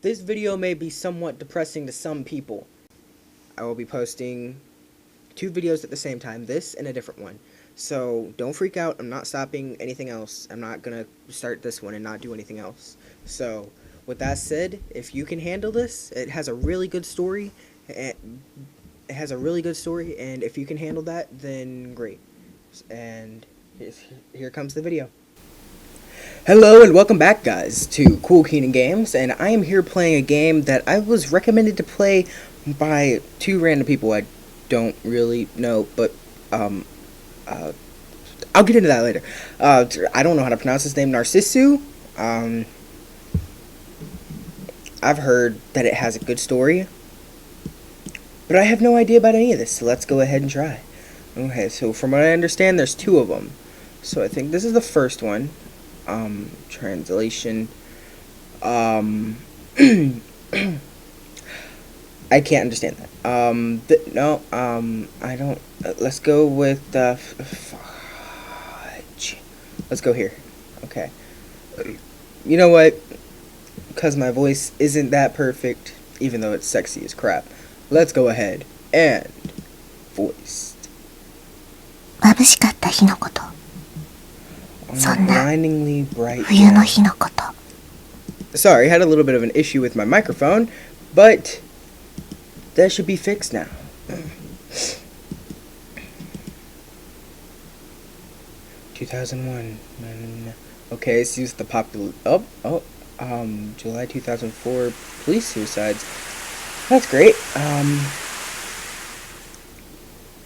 This video may be somewhat depressing to some people. I will be posting 2 videos at the same time, this and a different one. So don't freak out, I'm not stopping anything else. I'm not gonna start this one and not do anything else. So with that said, if you can handle this, it has a really good story. And if you can handle that, then great. And here comes the video. Hello and welcome back, guys, to Cool Keenan Games, and I am here playing a game that I was recommended to play by 2 random people I don't really know, but I'll get into that later. I don't know how to pronounce his name. Narcissu. I've heard that it has a good story, but I have no idea about any of this, so let's go ahead and try. Okay, so from what I understand, there's 2 of them. So I think this is the first one. Translation. I can't understand that. I don't. Let's go with fudge. Let's go here. Okay. You know what? Because my voice isn't that perfect, even though it's sexy as crap. Let's go ahead and voiced. 眩しかった日のこと。 blindingly bright. 冬の日のこと。 Sorry, I had a little bit of an issue with my microphone, but that should be fixed now. (2001) Okay, let's use the popular. July 2004 police suicides. That's great.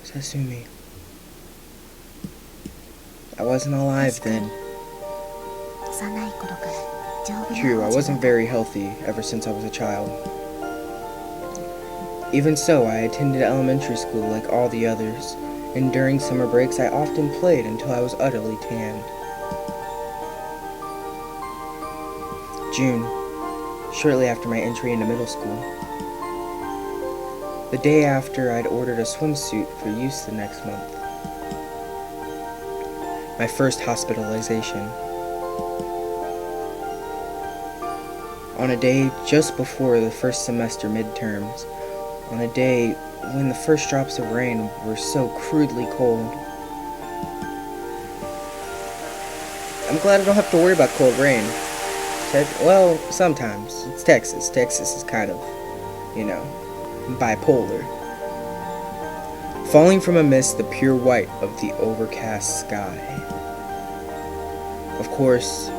Sasumi. I wasn't alive then. True, I wasn't very healthy ever since I was a child. Even so, I attended elementary school like all the others, and during summer breaks I often played until I was utterly tanned. June, shortly after my entry into middle school. The day after I'd ordered a swimsuit for use the next month. My first hospitalization. On a day just before the first semester midterms, on a day when the first drops of rain were so crudely cold. I'm glad I don't have to worry about cold rain. Well, sometimes. It's Texas. Texas is kind of, bipolar. Falling from a mist, the pure white of the overcast sky. Of course,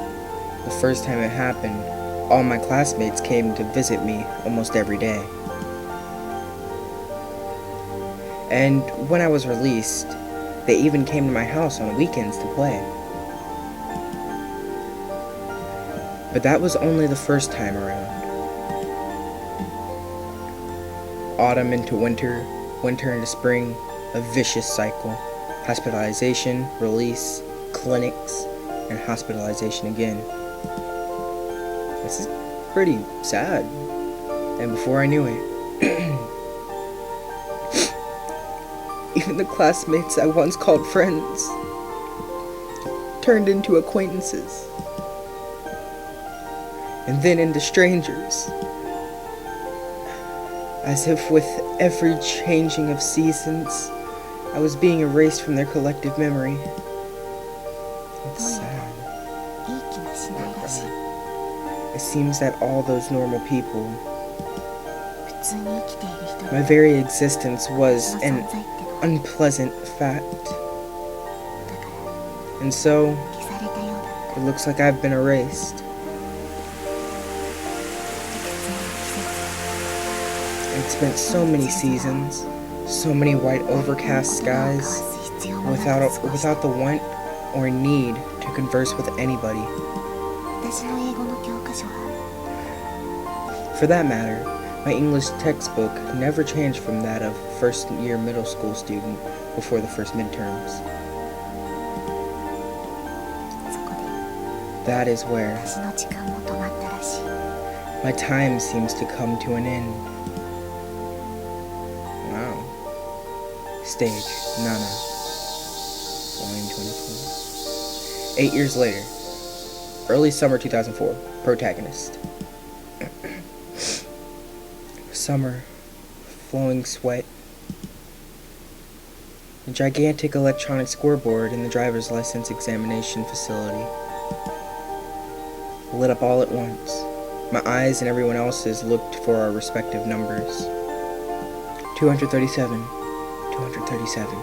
the first time it happened, all my classmates came to visit me almost every day. And when I was released, they even came to my house on weekends to play. But that was only the first time around. Autumn into winter, winter into spring, a vicious cycle. Hospitalization, release, clinics, and hospitalization again. This is pretty sad. And before I knew it, even the classmates I once called friends turned into acquaintances, and then into strangers. As if with every changing of seasons, I was being erased from their collective memory. It's sad. It seems that all those normal people, my very existence was an unpleasant fact. And so, it looks like I've been erased. I'd spent so many seasons, so many white overcast skies, without the want or need to converse with anybody. For that matter, my English textbook never changed from that of first-year middle school student before the first midterms. That is where my time seems to come to an end. Wow. Stage, Nana. Volume 24. 8 years later. Early summer 2004. Protagonist. Summer, flowing sweat, a gigantic electronic scoreboard in the driver's license examination facility lit up all at once. My eyes and everyone else's looked for our respective numbers. 237, 237.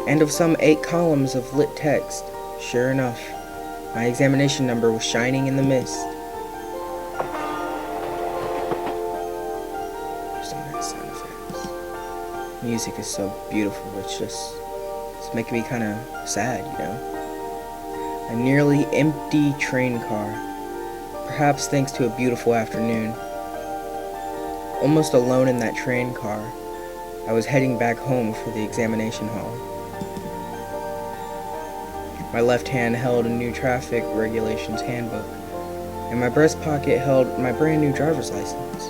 And of some 8 columns of lit text, sure enough, my examination number was shining in the mist. Some nice sound effects. Music is so beautiful, it's making me kind of sad, you know? A nearly empty train car, perhaps thanks to a beautiful afternoon. Almost alone in that train car, I was heading back home for the examination hall. My left hand held a new traffic regulations handbook, and my breast pocket held my brand new driver's license.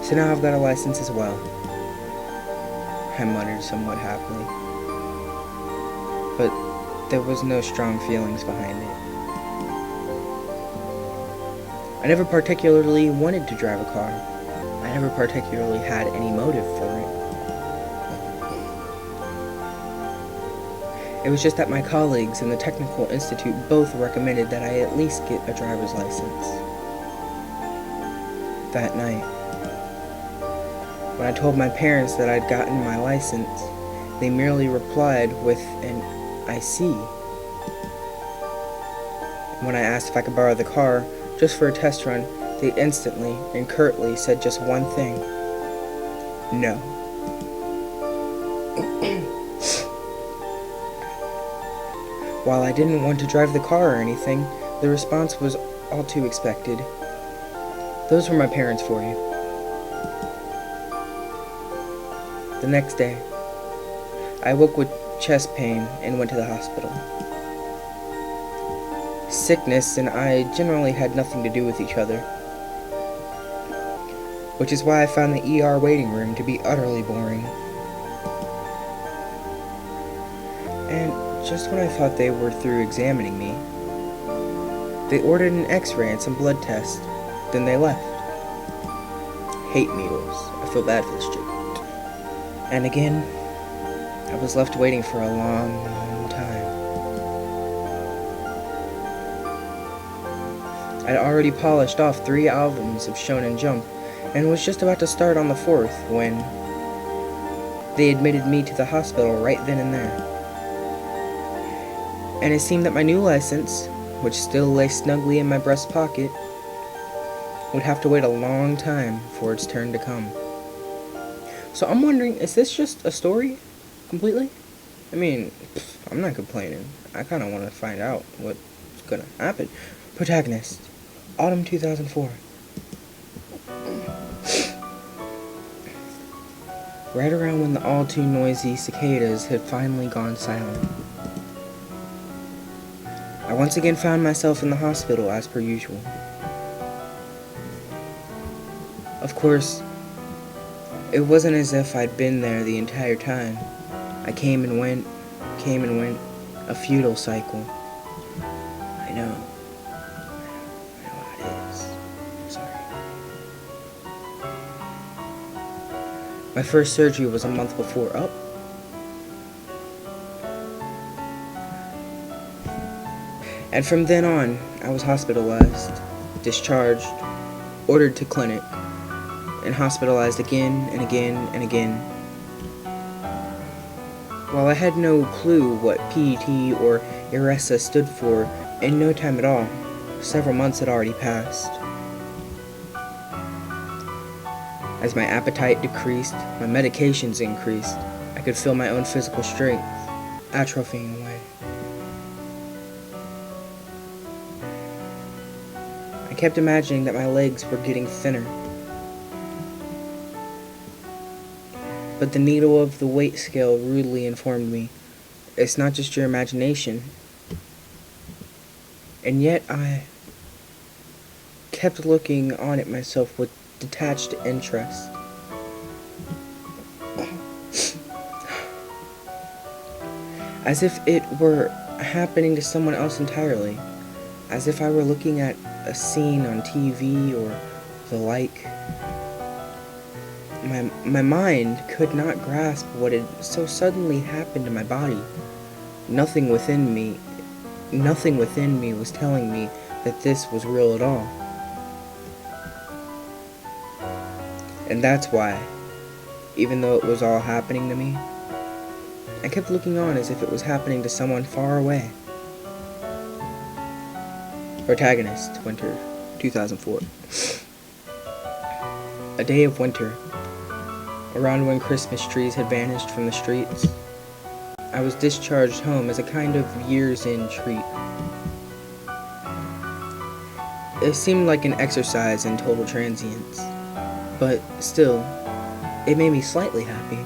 So now I've got a license as well, I muttered somewhat happily. But there was no strong feelings behind it. I never particularly wanted to drive a car. I never particularly had any motive for it. It was just that my colleagues in the Technical Institute both recommended that I at least get a driver's license. That night, when I told my parents that I'd gotten my license, they merely replied with an "I see." When I asked if I could borrow the car, just for a test run, they instantly and curtly said just one thing: no. While I didn't want to drive the car or anything, the response was all too expected. Those were my parents for you. The next day, I woke with chest pain and went to the hospital. Sickness and I generally had nothing to do with each other, which is why I found the ER waiting room to be utterly boring. And just when I thought they were through examining me, they ordered an x-ray and some blood tests, then they left. Hate needles. I feel bad for this chick. And again, I was left waiting for a long, long time. I'd already polished off 3 albums of Shonen Jump and was just about to start on the 4th when they admitted me to the hospital right then and there. And it seemed that my new license, which still lay snugly in my breast pocket, would have to wait a long time for its turn to come. So I'm wondering, is this just a story, completely? I mean, I'm not complaining. I kind of want to find out what's gonna happen. Protagonist, Autumn 2004. Right around when the all-too-noisy cicadas had finally gone silent, I once again found myself in the hospital as per usual. Of course, it wasn't as if I'd been there the entire time. I came and went, a futile cycle. I know what it is. Sorry. My first surgery was a month before up. And from then on, I was hospitalized, discharged, ordered to clinic, and hospitalized again and again and again. While I had no clue what PET or ERESA stood for, in no time at all, several months had already passed. As my appetite decreased, my medications increased, I could feel my own physical strength atrophying away. I kept imagining that my legs were getting thinner. But the needle of the weight scale rudely informed me, it's not just your imagination. And yet I kept looking on at myself with detached interest. As if it were happening to someone else entirely. as if I were looking at a scene on TV or the like. My mind could not grasp what had so suddenly happened to my body. Nothing within me was telling me that this was real at all. And that's why, even though it was all happening to me, I kept looking on as if it was happening to someone far away. Protagonist, winter, 2004. A day of winter, around when Christmas trees had vanished from the streets. I was discharged home as a kind of years-in treat. It seemed like an exercise in total transience, but still, it made me slightly happy.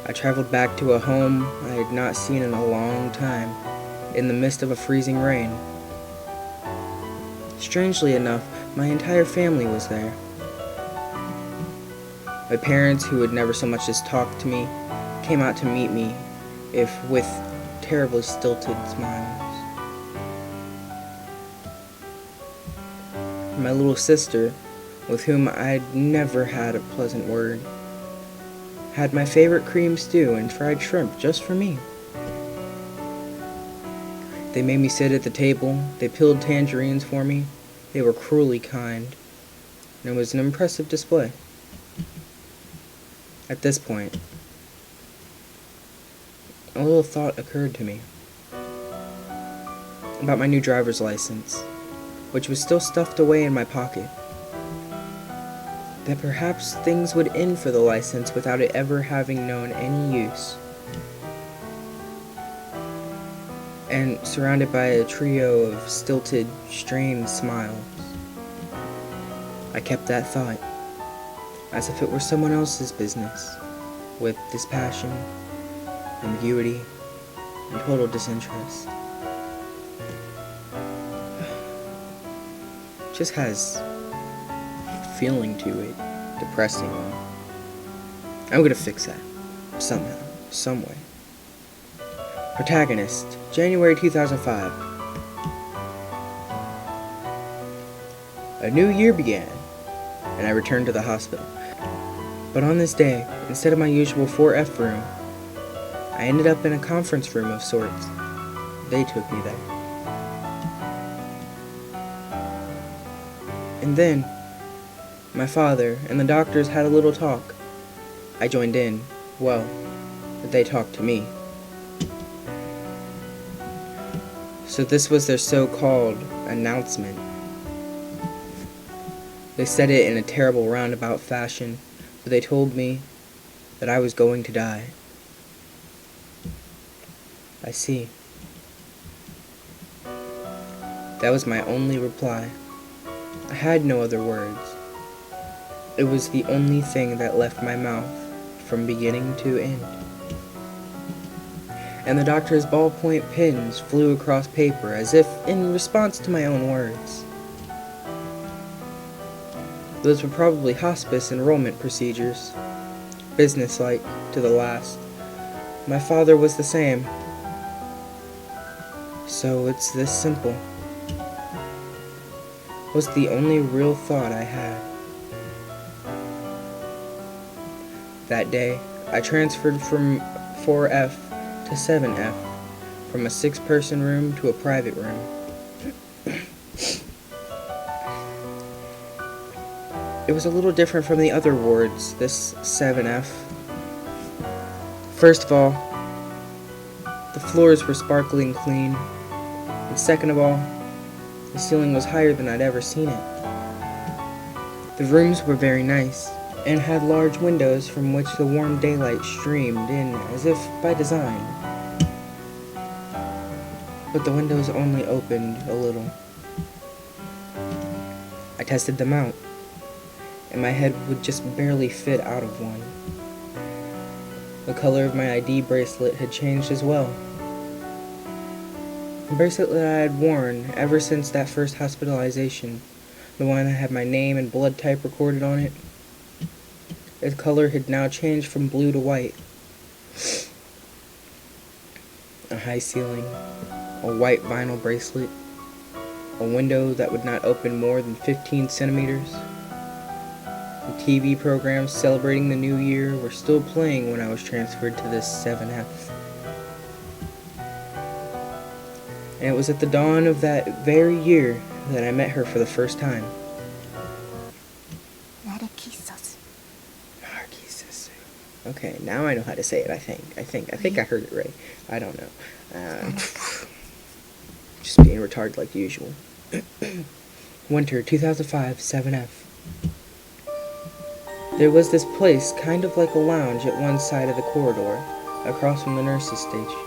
I traveled back to a home I had not seen in a long time, in the midst of a freezing rain. Strangely enough, my entire family was there. My parents, who had never so much as talked to me, came out to meet me, if with terribly stilted smiles. My little sister, with whom I'd never had a pleasant word, had my favorite cream stew and fried shrimp just for me. They made me sit at the table, they peeled tangerines for me, they were cruelly kind, and it was an impressive display. At this point, a little thought occurred to me about my new driver's license, which was still stuffed away in my pocket. That perhaps things would end for the license without it ever having known any use. And surrounded by a trio of stilted, strained smiles, I kept that thought, as if it were someone else's business, with dispassion, ambiguity, and total disinterest. Just has feeling to it, depressing. I'm gonna fix that, somehow, some way. Protagonist, January 2005. A new year began, and I returned to the hospital. But on this day, instead of my usual 4F room, I ended up in a conference room of sorts. They took me there. And then, my father and the doctors had a little talk. I joined in, well, they talked to me. So this was their so-called announcement. They said it in a terrible roundabout fashion, but they told me that I was going to die. I see. That was my only reply. I had no other words. It was the only thing that left my mouth from beginning to end. And the doctor's ballpoint pens flew across paper as if in response to my own words. Those were probably hospice enrollment procedures, businesslike to the last. My father was the same. So it's this simple. Was the only real thought I had. That day, I transferred from 4F to 7F, from a 6-person room to a private room. It was a little different from the other wards, this 7F. First of all, the floors were sparkling clean, and second of all, the ceiling was higher than I'd ever seen it. The rooms were very nice, and had large windows from which the warm daylight streamed in as if by design. But the windows only opened a little. I tested them out, and my head would just barely fit out of one. The color of my ID bracelet had changed as well. The bracelet that I had worn ever since that first hospitalization, the one that had my name and blood type recorded on it, its color had now changed from blue to white. high ceiling, a white vinyl bracelet, a window that would not open more than 15 centimeters. The TV programs celebrating the new year were still playing when I was transferred to this 7F. And it was at the dawn of that very year that I met her for the first time. Narcissu. Narcissu. Okay, now I know how to say it, I think I heard it right. I don't know. Just being retarded like usual. Winter 2005, 7F. There was this place, kind of like a lounge at one side of the corridor, across from the nurse's station.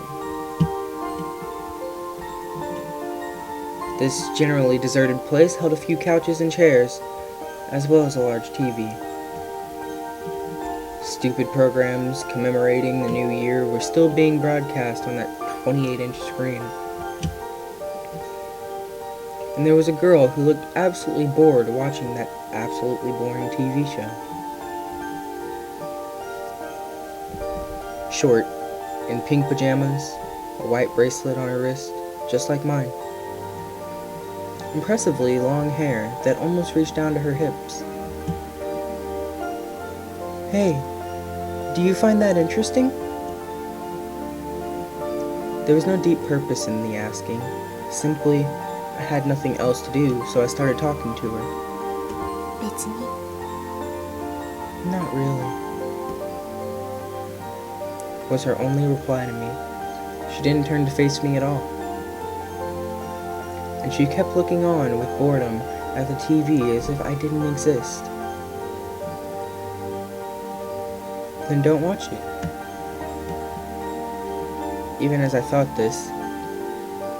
This generally deserted place held a few couches and chairs, as well as a large TV. Stupid programs commemorating the new year were still being broadcast on that 28-inch screen. And there was a girl who looked absolutely bored watching that absolutely boring TV show. Short, in pink pajamas, a white bracelet on her wrist, just like mine. Impressively long hair that almost reached down to her hips. Hey, do you find that interesting? There was no deep purpose in the asking. Simply, I had nothing else to do, so I started talking to her. 別に Not really, was her only reply to me. She didn't turn to face me at all. And she kept looking on with boredom at the TV as if I didn't exist. Then don't watch it. Even as I thought this,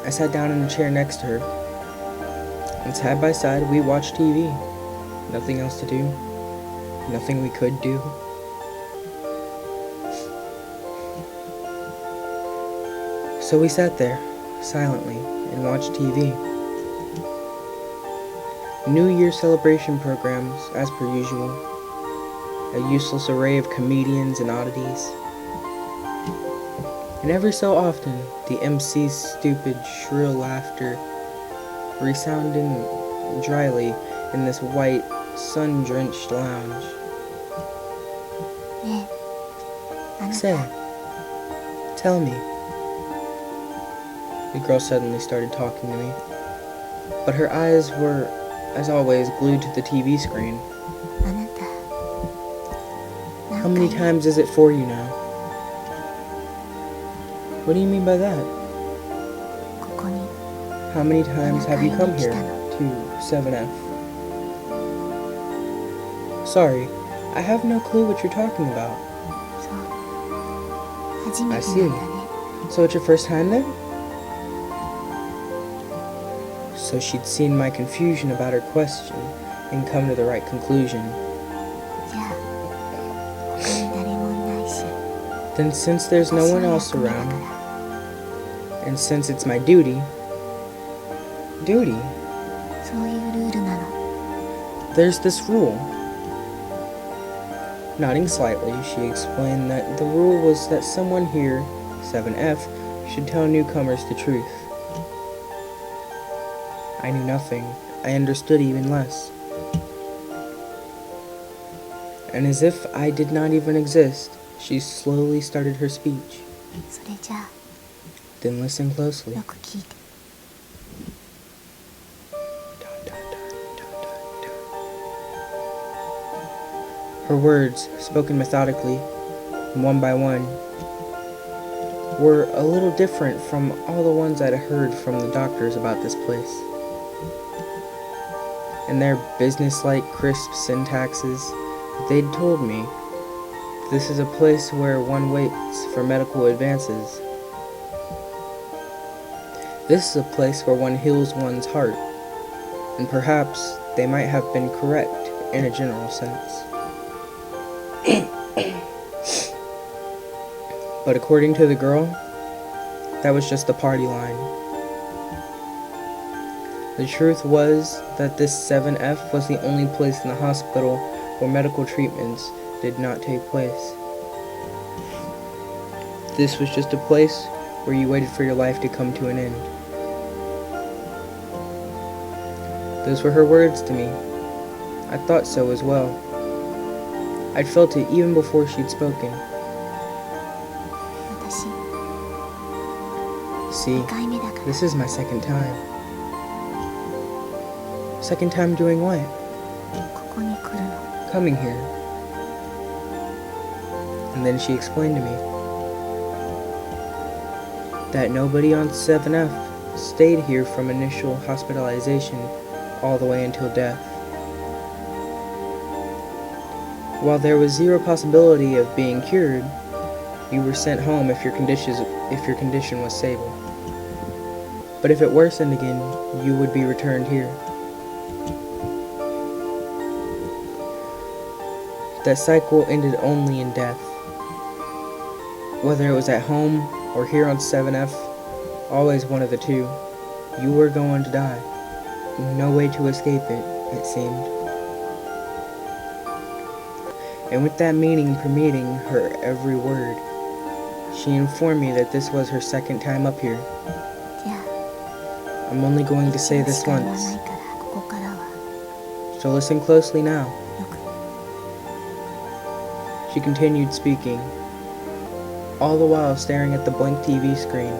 I sat down in a chair next to her, and side by side we watched TV. Nothing else to do. Nothing we could do. So we sat there, silently, and watched TV. New Year celebration programs, as per usual. A useless array of comedians and oddities. And every so often, the MC's stupid, shrill laughter resounding dryly in this white, sun-drenched lounge. ねえ、あな Say, た tell me. The girl suddenly started talking to me, but her eyes were, as always, glued to the TV screen. あなた How many 何回 times is it for you now? What do you mean by that? ここに How many times have you come here to 7F? Sorry, I have no clue what you're talking about. そう初め I て see. なんだね So it's your first time then? So she'd seen my confusion about her question and come to the right conclusion. じゃあ他に誰もいないし Then since there's no 私 one の else 役目だか around, ら and since it's my duty, そういうルールなの there's this rule. Nodding slightly, she explained that the rule was that someone here, 7F, should tell newcomers the truth. I knew nothing. I understood even less. And as if I did not even exist, she slowly started her speech. それじゃ Then listen あ closely. よく聞いて Her words, spoken methodically, one by one, were a little different from all the ones I'd heard from the doctors about this place. In their business-like crisp syntaxes, they'd told me, this is a place where one waits for medical advances. This is a place where one heals one's heart, and perhaps they might have been correct in a general sense. But according to the girl, that was just the party line. The truth was that this 7F was the only place in the hospital where medical treatments did not take place. This was just a place where you waited for your life to come to an end. Those were her words to me. I thought so as well. I'd felt it even before she'd spoken. 私 See, 2回目だから this is my second time. Second time doing what? ここに来るの Coming here. And then she explained to me that nobody on 7F stayed here from initial hospitalization all the way until death. While there was zero possibility of being cured, you were sent home if your condition was stable. But if it worsened again, you would be returned here. That cycle ended only in death. Whether it was at home or here on 7F, always one of the two, you were going to die. No way to escape it, it seemed. And with that meaning permeating her every word, she informed me that this was her second time up here. じゃあ I'm only going to say 一度 this しか言わ once, ないからここからは so listen closely now. よく She continued speaking, all the while staring at the blank TV screen.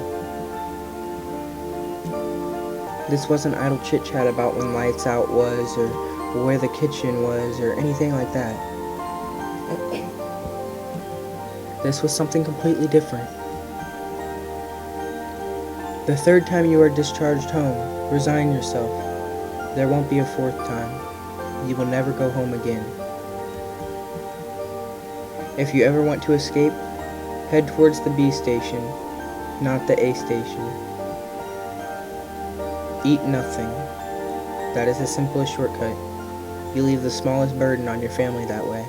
This wasn't idle chit-chat about when lights out was, or where the kitchen was, or anything like that. This was something completely different. The third time you are discharged home, resign yourself. There won't be a fourth time. You will never go home again. If you ever want to escape, head towards the B station, not the A station. Eat nothing. That is the simplest shortcut. You leave the smallest burden on your family that way.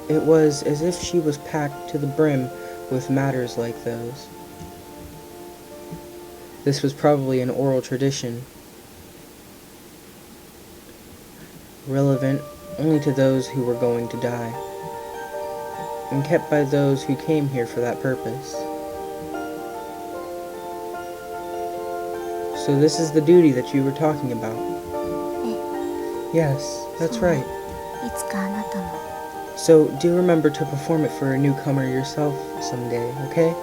It was as if she was packed to the brim with matters like those. This was probably an oral tradition, relevant only to those who were going to die, and kept by those who came here for that purpose. So this is the duty that you were talking about? Yes, that's right. いつかあなたも So do remember to perform it for a newcomer yourself someday, okay?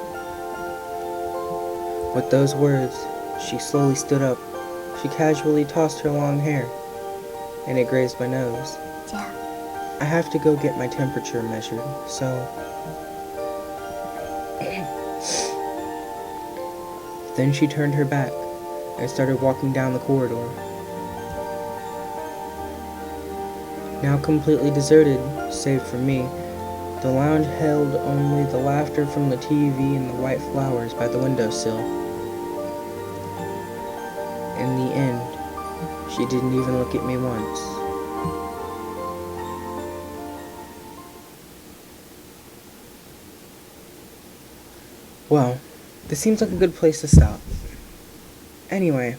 With those words, she slowly stood up. She casually tossed her long hair, and it grazed my nose. じゃあ I have to go get my temperature measured, so... Then she turned her back and started walking down the corridor. Now completely deserted, save for me, the lounge held only the laughter from the TV and the white flowers by the windowsill. In the end, she didn't even look at me once. Well, this seems like a good place to stop. Anyway,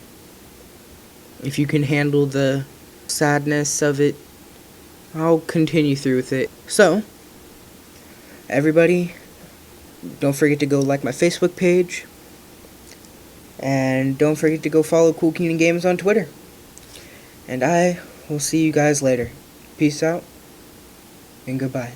if you can handle the sadness of it, I'll continue through with it. So, everybody, don't forget to go like my Facebook page, and don't forget to go follow Cool Keenan Games on Twitter. And I will see you guys later. Peace out, and goodbye.